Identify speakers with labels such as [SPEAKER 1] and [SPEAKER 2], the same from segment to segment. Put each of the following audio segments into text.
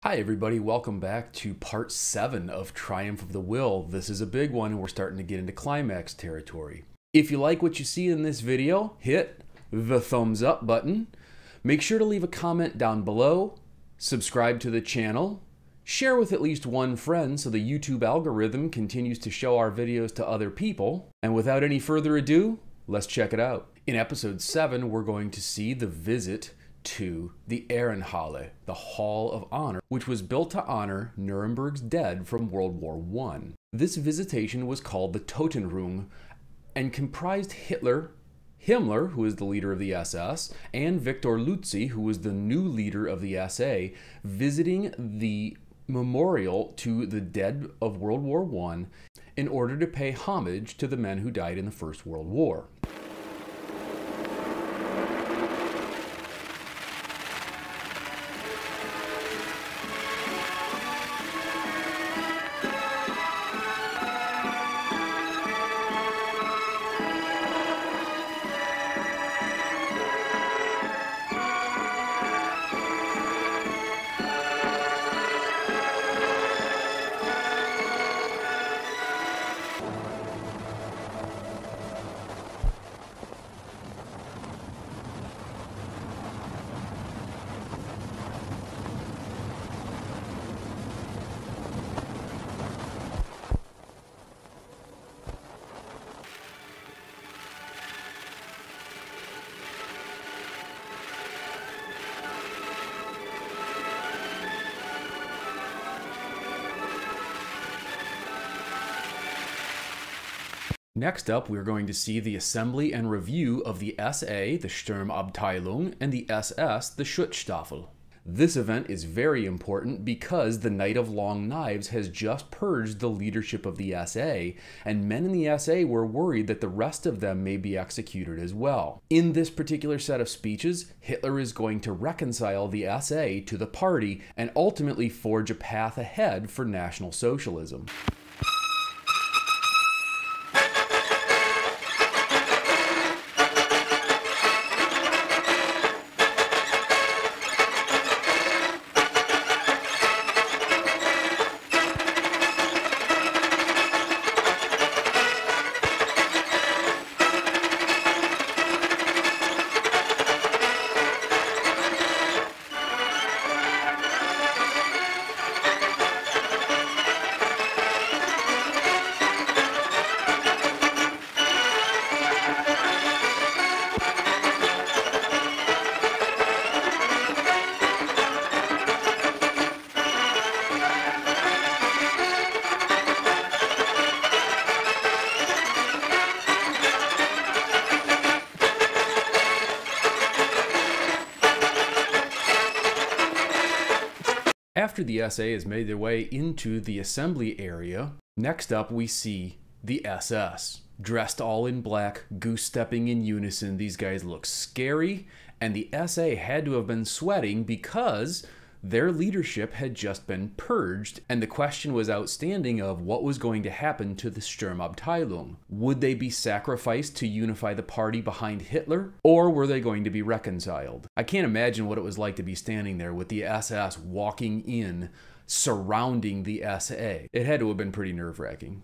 [SPEAKER 1] Hi everybody, welcome back to part 7 of Triumph of the Will. This is a big one and we're starting to get into climax territory. If you like what you see in this video, hit the thumbs up button. Make sure to leave a comment down below, subscribe to the channel, share with at least one friend so the YouTube algorithm continues to show our videos to other people. And without any further ado, let's check it out. In episode 7, we're going to see the visit to the Ehrenhalle, the Hall of Honor, which was built to honor Nuremberg's dead from World War I. This visitation was called the Totenruhe and comprised Himmler, who was the leader of the SS, and Victor Luzzi, who was the new leader of the SA, visiting the memorial to the dead of World War I in order to pay homage to the men who died in the First World War. Next up, we're going to see the assembly and review of the SA, the Sturmabteilung, and the SS, the Schutzstaffel. This event is very important because the Night of Long Knives has just purged the leadership of the SA, and men in the SA were worried that the rest of them may be executed as well. In this particular set of speeches, Hitler is going to reconcile the SA to the party and ultimately forge a path ahead for National Socialism. After the SA has made their way into the assembly area, next up we see the SS. Dressed all in black, goose-stepping in unison, these guys look scary, and the SA had to have been sweating because their leadership had just been purged, and the question was outstanding of what was going to happen to the Sturmabteilung. Would they be sacrificed to unify the party behind Hitler, or were they going to be reconciled? I can't imagine what it was like to be standing there with the SS walking in, surrounding the SA. It had to have been pretty nerve-wracking.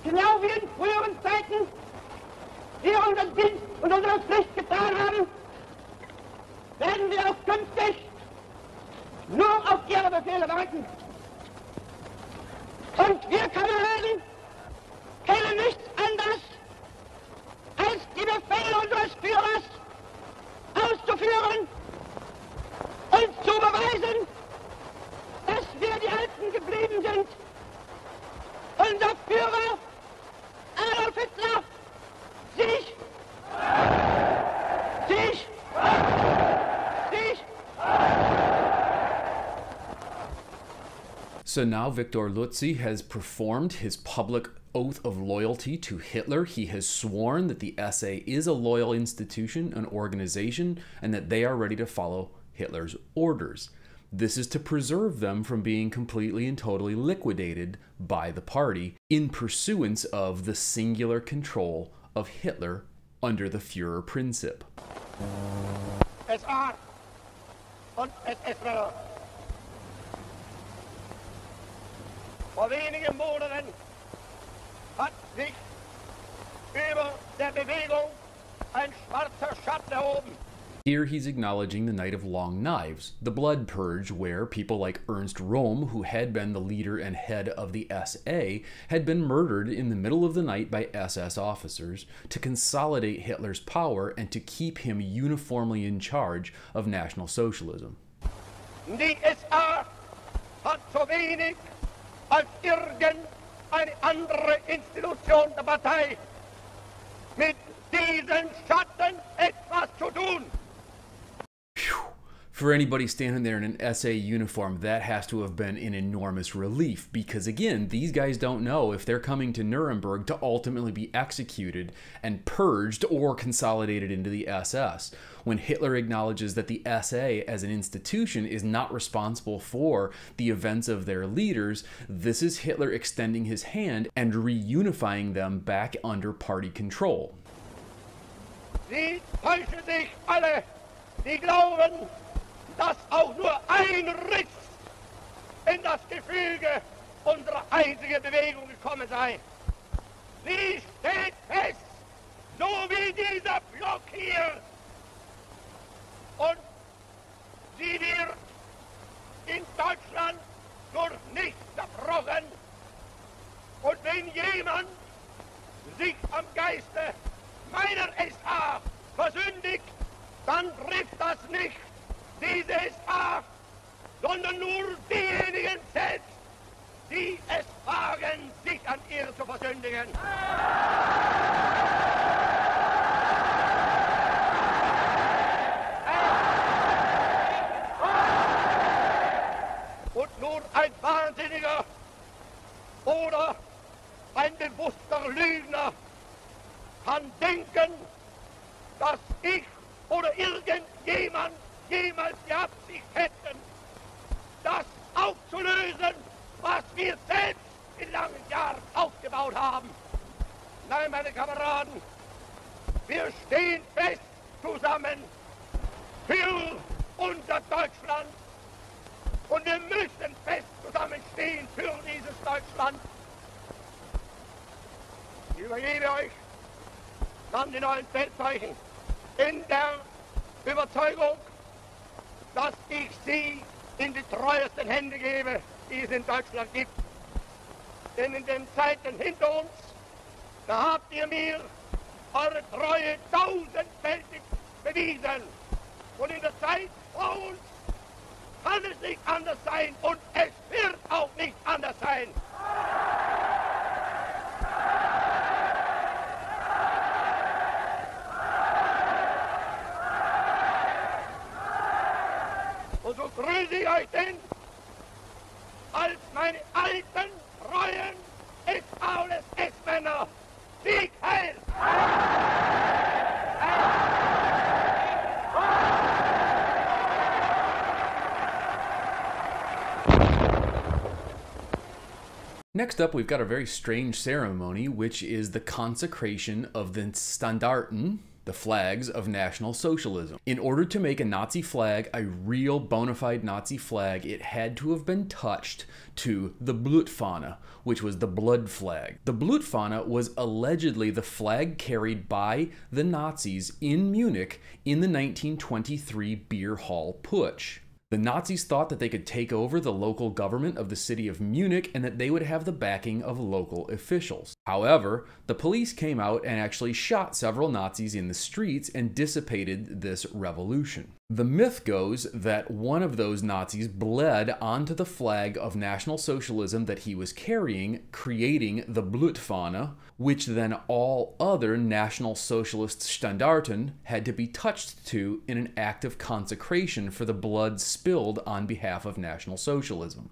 [SPEAKER 2] Genau wie in früheren Zeiten wir unseren Dienst und unsere Pflicht getan haben, werden wir auch künftig nur auf Ihre Befehle warten. Und wir Kameraden kennen nichts anderes als die Befehle unseres Führers auszuführen und zu beweisen, dass wir die Alten geblieben sind unser Führer Adolf Hitler sich
[SPEAKER 1] So now Victor Lutzi has performed his public oath of loyalty to Hitler. He has sworn that the SA is a loyal institution, an organization, and that they are ready to follow Hitler's orders. This is to preserve them from being completely and totally liquidated by the party in pursuance of the singular control of Hitler under the Führerprinzip.
[SPEAKER 2] Es war und es ist wieder. Vor wenigen Monaten hat sich über der Bewegung ein schwarzer Schatten erhoben.
[SPEAKER 1] Here he's acknowledging the Night of Long Knives, the blood purge where people like Ernst Röhm, who had been the leader and head of the SA, had been murdered in the middle of the night by SS officers to consolidate Hitler's power and to keep him uniformly in charge of National Socialism.
[SPEAKER 2] Die SA hat so wenig als irgendeine andere Institution der Partei mit diesen Schatten etwas zu tun.
[SPEAKER 1] For anybody standing there in an SA uniform, that has to have been an enormous relief because, again, these guys don't know if they're coming to Nuremberg to ultimately be executed and purged or consolidated into the SS. When Hitler acknowledges that the SA as an institution is not responsible for the events of their leaders, this is Hitler extending his hand and reunifying them back under party control.
[SPEAKER 2] Sie täuschen sich alle, die glauben, dass auch nur ein Riss in das Gefüge unserer einzigen Bewegung gekommen sei. Sie steht fest, so wie dieser Block hier. Und sie wird in Deutschland durch nichts zerbrochen. Und wenn jemand sich am Geiste meiner SA versündigt, dann trifft das nicht diese SA, sondern nur diejenigen selbst, die es wagen, sich an ihr zu versündigen. Und nur ein Wahnsinniger oder ein bewusster Lügner kann denken, dass ich oder irgendjemand jemals die Absicht hätten, das aufzulösen, was wir selbst in langen Jahren aufgebaut haben. Nein, meine Kameraden, wir stehen fest zusammen für unser Deutschland und wir müssen fest zusammenstehen für dieses Deutschland. Ich übergebe euch dann die neuen Feldzeichen in der Überzeugung, dass ich sie in die treuesten Hände gebe, die es in Deutschland gibt. Denn in den Zeiten hinter uns, da habt ihr mir eure Treue tausendfältig bewiesen. Und in der Zeit vor uns kann es nicht anders sein und es wird auch nicht anders sein. Und so grüße ich euch denn als meine alten, treuen S-Aules S-Männer. Sieg heil!
[SPEAKER 1] Next up, we've got a very strange ceremony, which is the consecration of the Standarten, the flags of National Socialism. In order to make a Nazi flag a real bona fide Nazi flag, it had to have been touched to the Blutfahne, which was the blood flag. The Blutfahne was allegedly the flag carried by the Nazis in Munich in the 1923 beer hall putsch. The Nazis thought that they could take over the local government of the city of Munich and that they would have the backing of local officials. However, the police came out and actually shot several Nazis in the streets and dissipated this revolution. The myth goes that one of those Nazis bled onto the flag of National Socialism that he was carrying, creating the Blutfahne, which then all other National Socialist Standarten had to be touched to in an act of consecration for the blood spilled on behalf of National Socialism.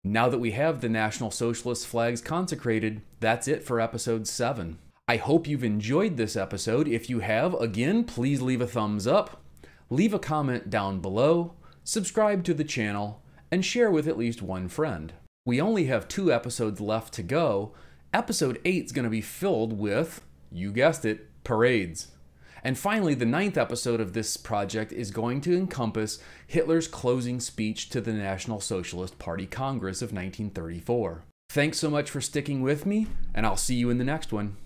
[SPEAKER 1] Now that we have the National Socialist flags consecrated, that's it for episode 7. I hope you've enjoyed this episode. If you have, again, please leave a thumbs up, leave a comment down below, subscribe to the channel, and share with at least one friend. We only have 2 episodes left to go. Episode 8 is going to be filled with, you guessed it, parades. And finally, the 9th episode of this project is going to encompass Hitler's closing speech to the National Socialist Party Congress of 1934. Thanks so much for sticking with me, and I'll see you in the next one.